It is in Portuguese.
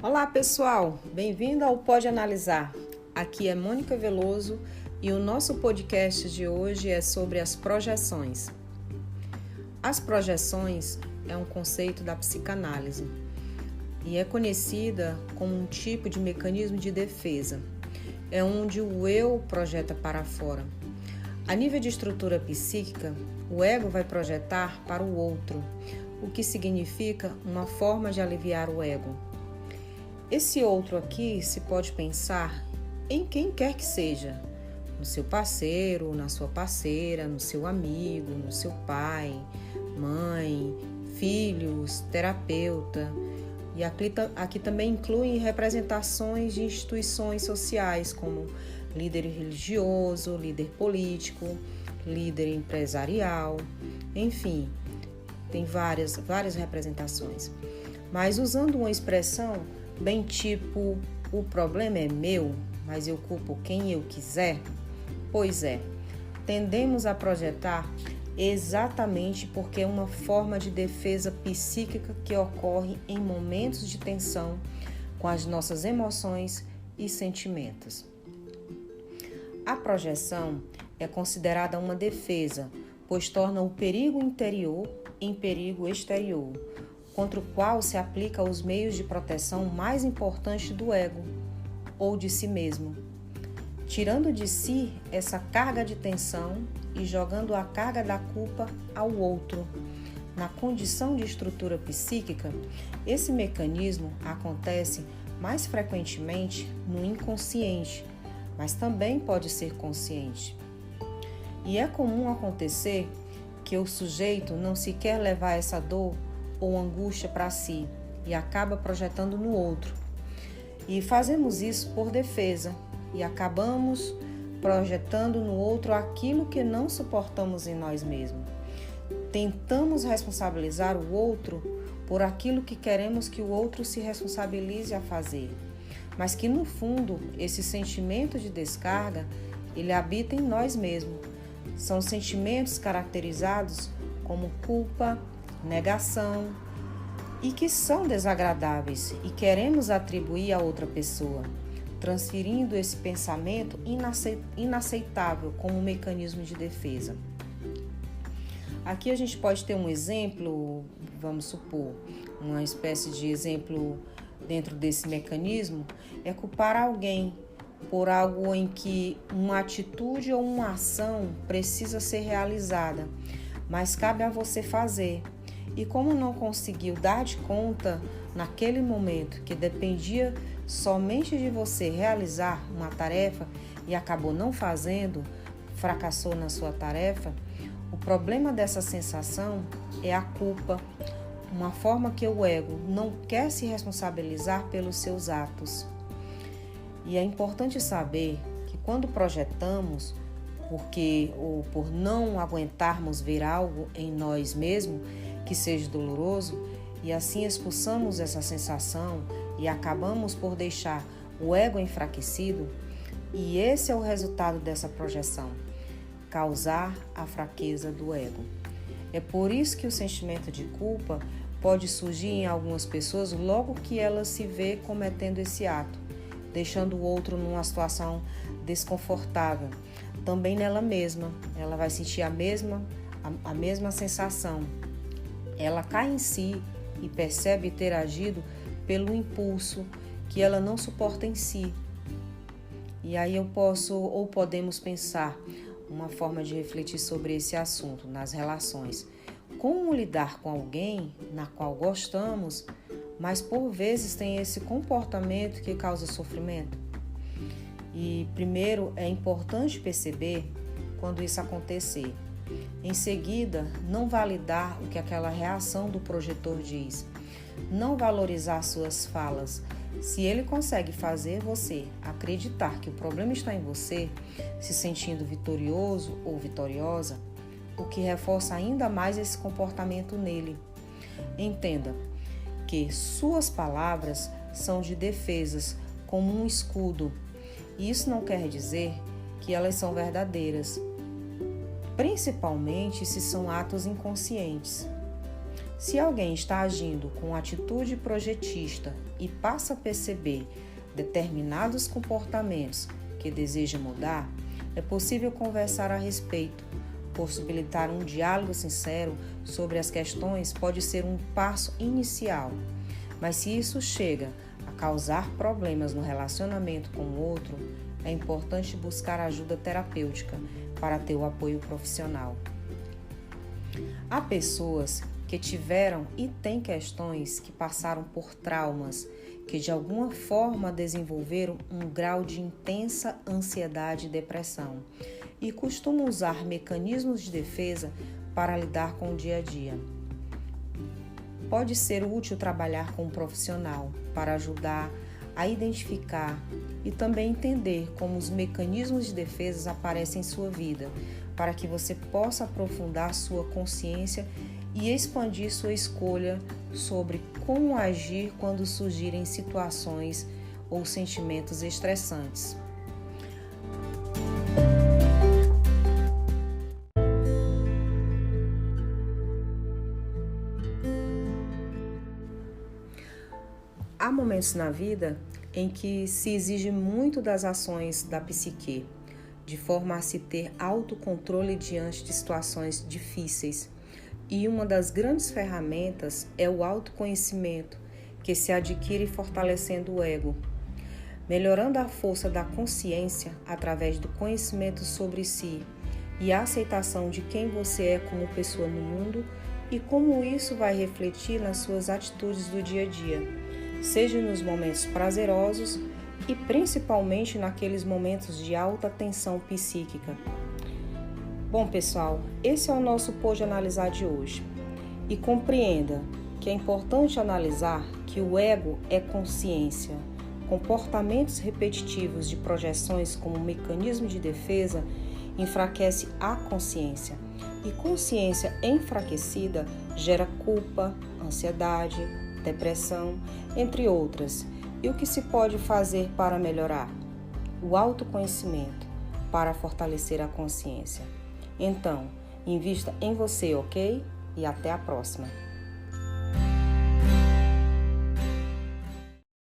Olá pessoal, bem-vindo ao Pode Analisar. Aqui é Mônica Veloso e o nosso podcast de hoje é sobre as projeções. As projeções é um conceito da psicanálise e é conhecida como um tipo de mecanismo de defesa. É onde o eu projeta para fora. A nível de estrutura psíquica, o ego vai projetar para o outro, o que significa uma forma de aliviar o ego. Esse outro aqui se pode pensar em quem quer que seja, no seu parceiro, na sua parceira, no seu amigo, no seu pai, mãe, filhos, terapeuta. E aqui também inclui representações de instituições sociais, como líder religioso, líder político, líder empresarial, enfim, tem várias representações. Mas usando uma expressão bem tipo, o problema é meu, mas eu culpo quem eu quiser? Pois é, tendemos a projetar exatamente porque é uma forma de defesa psíquica que ocorre em momentos de tensão com as nossas emoções e sentimentos. A projeção é considerada uma defesa, pois torna o perigo interior em perigo exterior, contra o qual se aplica os meios de proteção mais importantes do ego, ou de si mesmo, tirando de si essa carga de tensão e jogando a carga da culpa ao outro. Na condição de estrutura psíquica, esse mecanismo acontece mais frequentemente no inconsciente, mas também pode ser consciente. E é comum acontecer que o sujeito não se quer levar essa dor ou angústia para si e acaba projetando no outro. E fazemos isso por defesa e acabamos projetando no outro aquilo que não suportamos em nós mesmos. Tentamos responsabilizar o outro por aquilo que queremos que o outro se responsabilize a fazer, mas que no fundo esse sentimento de descarga, ele habita em nós mesmos. São sentimentos caracterizados como culpa, negação e que são desagradáveis e queremos atribuir a outra pessoa, transferindo esse pensamento inaceitável como um mecanismo de defesa. Aqui a gente pode ter um exemplo, vamos supor, uma espécie de exemplo dentro desse mecanismo, é culpar alguém por algo em que uma atitude ou uma ação precisa ser realizada, mas cabe a você fazer. E como não conseguiu dar de conta naquele momento que dependia somente de você realizar uma tarefa e acabou não fazendo, fracassou na sua tarefa, o problema dessa sensação é a culpa, uma forma que o ego não quer se responsabilizar pelos seus atos. E é importante saber que quando projetamos, ou por não aguentarmos ver algo em nós mesmos que seja doloroso, e assim expulsamos essa sensação e acabamos por deixar o ego enfraquecido, e esse é o resultado dessa projeção, causar a fraqueza do ego. É por isso que o sentimento de culpa pode surgir em algumas pessoas logo que ela se vê cometendo esse ato, deixando o outro numa situação desconfortável. Também nela mesma, ela vai sentir a mesma sensação. Ela cai em si e percebe ter agido pelo impulso que ela não suporta em si. E aí podemos pensar uma forma de refletir sobre esse assunto nas relações. Como lidar com alguém na qual gostamos, mas por vezes tem esse comportamento que causa sofrimento? E primeiro é importante perceber quando isso acontecer. Em seguida, não validar o que aquela reação do projetor diz. Não valorizar suas falas. Se ele consegue fazer você acreditar que o problema está em você, se sentindo vitorioso ou vitoriosa, o que reforça ainda mais esse comportamento nele. Entenda que suas palavras são de defesas, como um escudo. E isso não quer dizer que elas são verdadeiras, principalmente se são atos inconscientes. Se alguém está agindo com atitude projetista e passa a perceber determinados comportamentos que deseja mudar, é possível conversar a respeito. Possibilitar um diálogo sincero sobre as questões pode ser um passo inicial, mas se isso chega a causar problemas no relacionamento com o outro, é importante buscar ajuda terapêutica para ter o apoio profissional. Há pessoas que tiveram e têm questões que passaram por traumas, que de alguma forma desenvolveram um grau de intensa ansiedade e depressão e costumam usar mecanismos de defesa para lidar com o dia a dia. Pode ser útil trabalhar com um profissional para ajudar a identificar e também entender como os mecanismos de defesa aparecem em sua vida, para que você possa aprofundar sua consciência e expandir sua escolha sobre como agir quando surgirem situações ou sentimentos estressantes. Há momentos na vida em que se exige muito das ações da psique, de forma a se ter autocontrole diante de situações difíceis. E uma das grandes ferramentas é o autoconhecimento, que se adquire fortalecendo o ego, melhorando a força da consciência através do conhecimento sobre si e a aceitação de quem você é como pessoa no mundo e como isso vai refletir nas suas atitudes do dia a dia, seja nos momentos prazerosos e principalmente naqueles momentos de alta tensão psíquica. Bom, pessoal, esse é o nosso Pode Analisar de hoje. E compreenda que é importante analisar que o ego é consciência. Comportamentos repetitivos de projeções como mecanismo de defesa enfraquece a consciência. E consciência enfraquecida gera culpa, ansiedade, depressão, entre outras. E o que se pode fazer para melhorar? O autoconhecimento para fortalecer a consciência. Então, invista em você, ok? E até a próxima!